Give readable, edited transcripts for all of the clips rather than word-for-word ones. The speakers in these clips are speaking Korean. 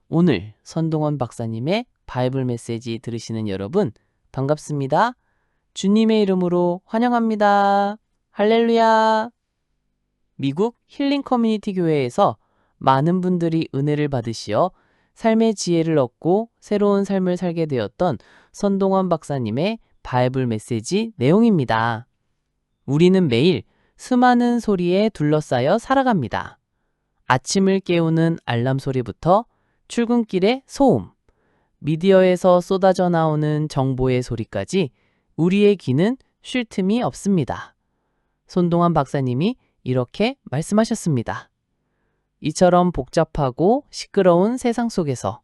오늘 선동원 박사님의 바이블 메시지 들으시는 여러분 반갑습니다. 주님의 이름으로 환영합니다. 할렐루야! 미국 힐링 커뮤니티 교회에서 많은 분들이 은혜를 받으시어 삶의 지혜를 얻고 새로운 삶을 살게 되었던 선동원 박사님의 바이블 메시지 내용입니다. 우리는 매일 수많은 소리에 둘러싸여 살아갑니다. 아침을 깨우는 알람 소리부터 출근길의 소음, 미디어에서 쏟아져 나오는 정보의 소리까지 우리의 귀는 쉴 틈이 없습니다. 손동환 박사님이 이렇게 말씀하셨습니다. 이처럼 복잡하고 시끄러운 세상 속에서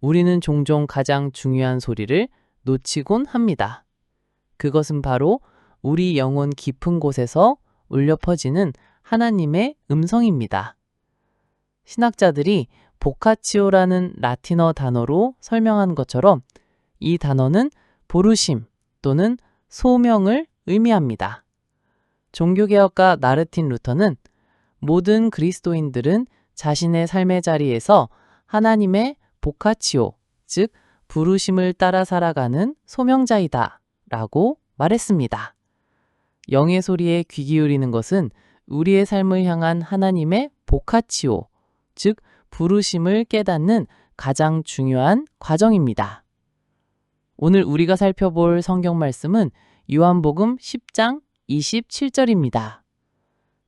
우리는 종종 가장 중요한 소리를 놓치곤 합니다. 그것은 바로 우리 영혼 깊은 곳에서 울려 퍼지는 하나님의 음성입니다. 신학자들이 보카치오라는 라틴어 단어로 설명한 것처럼 이 단어는 부르심 또는 소명을 의미합니다. 종교개혁가 마르틴 루터는 모든 그리스도인들은 자신의 삶의 자리에서 하나님의 보카치오, 즉 부르심을 따라 살아가는 소명자이다 라고 말했습니다. 영의 소리에 귀 기울이는 것은 우리의 삶을 향한 하나님의 보카치오, 즉 부르심을 깨닫는 가장 중요한 과정입니다. 오늘 우리가 살펴볼 성경 말씀은 요한복음 10장 27절입니다.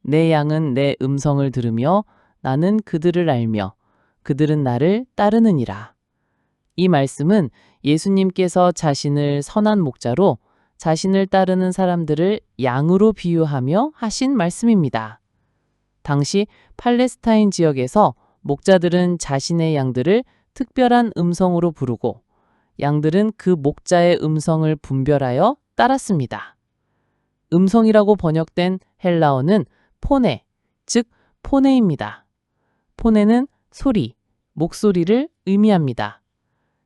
내 양은 내 음성을 들으며 나는 그들을 알며 그들은 나를 따르느니라. 이 말씀은 예수님께서 자신을 선한 목자로 자신을 따르는 사람들을 양으로 비유하며 하신 말씀입니다. 당시 팔레스타인 지역에서 목자들은 자신의 양들을 특별한 음성으로 부르고 양들은 그 목자의 음성을 분별하여 따랐습니다. 음성이라고 번역된 헬라어는 포네, 즉 포네입니다. 포네는 소리, 목소리를 의미합니다.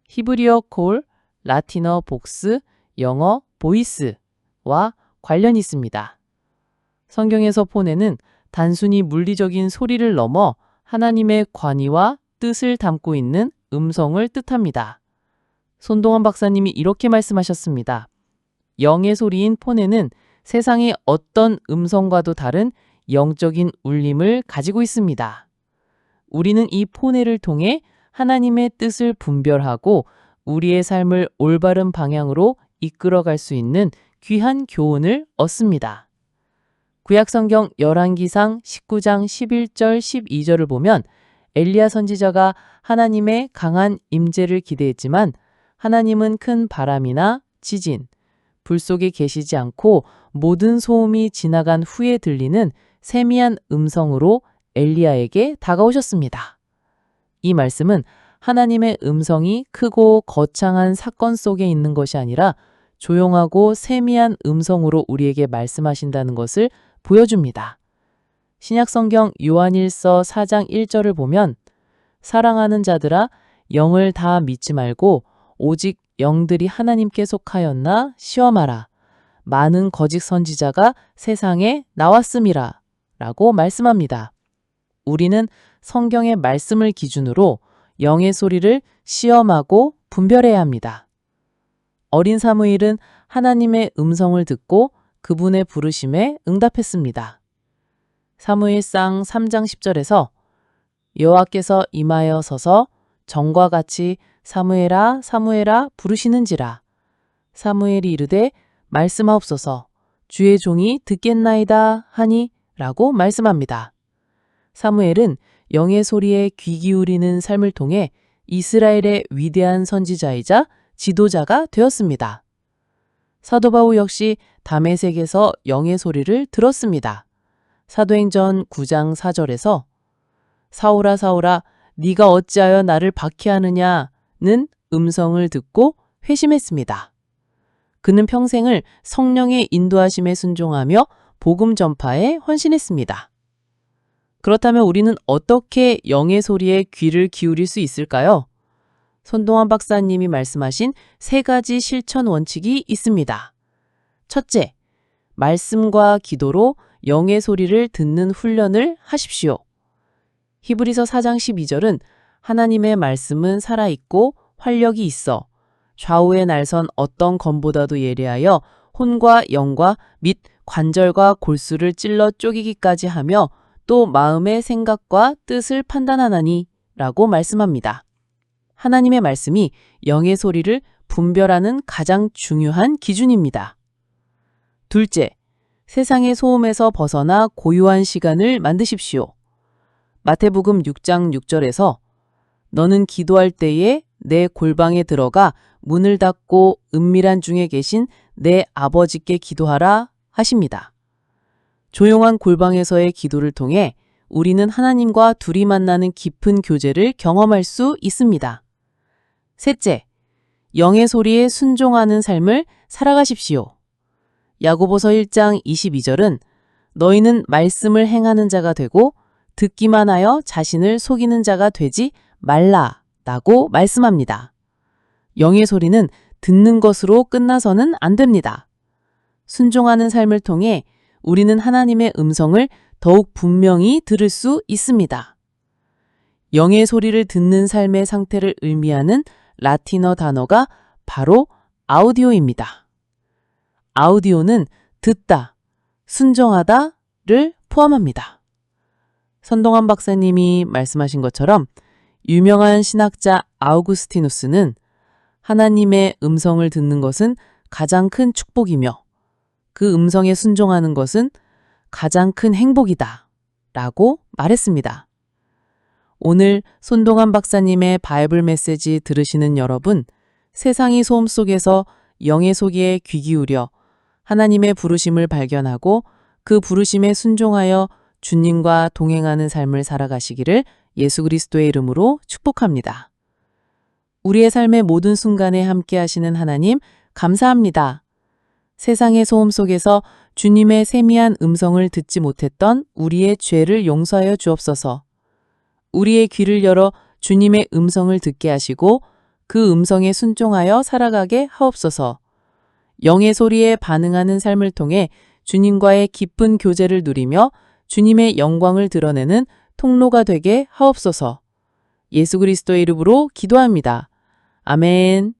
히브리어 콜, 라틴어 복스, 영어 보이스와 관련이 있습니다. 성경에서 포네는 단순히 물리적인 소리를 넘어 하나님의 권위와 뜻을 담고 있는 음성을 뜻합니다. 손동환 박사님이 이렇게 말씀하셨습니다. 영의 소리인 포네는 세상의 어떤 음성과도 다른 영적인 울림을 가지고 있습니다. 우리는 이 포네를 통해 하나님의 뜻을 분별하고 우리의 삶을 올바른 방향으로 이끌어갈 수 있는 귀한 교훈을 얻습니다. 구약성경 열왕기상 19장 11절 12절을 보면 엘리야 선지자가 하나님의 강한 임재를 기대했지만 하나님은 큰 바람이나 지진, 불 속에 계시지 않고 모든 소음이 지나간 후에 들리는 세미한 음성으로 엘리야에게 다가오셨습니다. 이 말씀은 하나님의 음성이 크고 거창한 사건 속에 있는 것이 아니라 조용하고 세미한 음성으로 우리에게 말씀하신다는 것을 보여줍니다. 신약성경 요한일서 4장 1절을 보면 사랑하는 자들아 영을 다 믿지 말고 오직 영들이 하나님께 속하였나 시험하라. 많은 거짓 선지자가 세상에 나왔음이라 라고 말씀합니다. 우리는 성경의 말씀을 기준으로 영의 소리를 시험하고 분별해야 합니다. 어린 사무엘은 하나님의 음성을 듣고 그분의 부르심에 응답했습니다. 사무엘상 3장 10절에서 여호와께서 임하여 서서 전과 같이 사무엘아 사무엘아 부르시는지라. 사무엘이 이르되 말씀하옵소서 주의 종이 듣겠나이다 하니 라고 말씀합니다. 사무엘은 영의 소리에 귀 기울이는 삶을 통해 이스라엘의 위대한 선지자이자 지도자가 되었습니다. 사도 바울 역시 다메섹에서 영의 소리를 들었습니다. 사도행전 9장 4절에서 사울아 사울아 네가 어찌하여 나를 박해하느냐는 음성을 듣고 회심했습니다. 그는 평생을 성령의 인도하심에 순종하며 복음 전파에 헌신했습니다. 그렇다면 우리는 어떻게 영의 소리에 귀를 기울일 수 있을까요? 손동환 박사님이 말씀하신 3가지 실천 원칙이 있습니다. 첫째, 말씀과 기도로 영의 소리를 듣는 훈련을 하십시오. 히브리서 4장 12절은 하나님의 말씀은 살아있고 활력이 있어 좌우의 날선 어떤 검보다도 예리하여 혼과 영과 및 관절과 골수를 찔러 쪼개기까지 하며 또 마음의 생각과 뜻을 판단하나니 라고 말씀합니다. 하나님의 말씀이 영의 소리를 분별하는 가장 중요한 기준입니다. 둘째, 세상의 소음에서 벗어나 고요한 시간을 만드십시오. 마태복음 6장 6절에서 너는 기도할 때에 내 골방에 들어가 문을 닫고 은밀한 중에 계신 내 아버지께 기도하라 하십니다. 조용한 골방에서의 기도를 통해 우리는 하나님과 둘이 만나는 깊은 교제를 경험할 수 있습니다. 셋째, 영의 소리에 순종하는 삶을 살아가십시오. 야고보서 1장 22절은 너희는 말씀을 행하는 자가 되고 듣기만 하여 자신을 속이는 자가 되지 말라라고 말씀합니다. 영의 소리는 듣는 것으로 끝나서는 안 됩니다. 순종하는 삶을 통해 우리는 하나님의 음성을 더욱 분명히 들을 수 있습니다. 영의 소리를 듣는 삶의 상태를 의미하는 라틴어 단어가 바로 아우디오입니다. 아우디오는 듣다, 순종하다를 포함합니다. 선동환 박사님이 말씀하신 것처럼 유명한 신학자 아우구스티누스는 하나님의 음성을 듣는 것은 가장 큰 축복이며 그 음성에 순종하는 것은 가장 큰 행복이다 라고 말했습니다. 오늘 손동환 박사님의 바이블 메시지 들으시는 여러분, 세상의 소음 속에서 영의 소리에 귀 기울여 하나님의 부르심을 발견하고 그 부르심에 순종하여 주님과 동행하는 삶을 살아가시기를 예수 그리스도의 이름으로 축복합니다. 우리의 삶의 모든 순간에 함께 하시는 하나님, 감사합니다. 세상의 소음 속에서 주님의 세미한 음성을 듣지 못했던 우리의 죄를 용서하여 주옵소서. 우리의 귀를 열어 주님의 음성을 듣게 하시고 그 음성에 순종하여 살아가게 하옵소서. 영의 소리에 반응하는 삶을 통해 주님과의 깊은 교제를 누리며 주님의 영광을 드러내는 통로가 되게 하옵소서. 예수 그리스도의 이름으로 기도합니다. 아멘.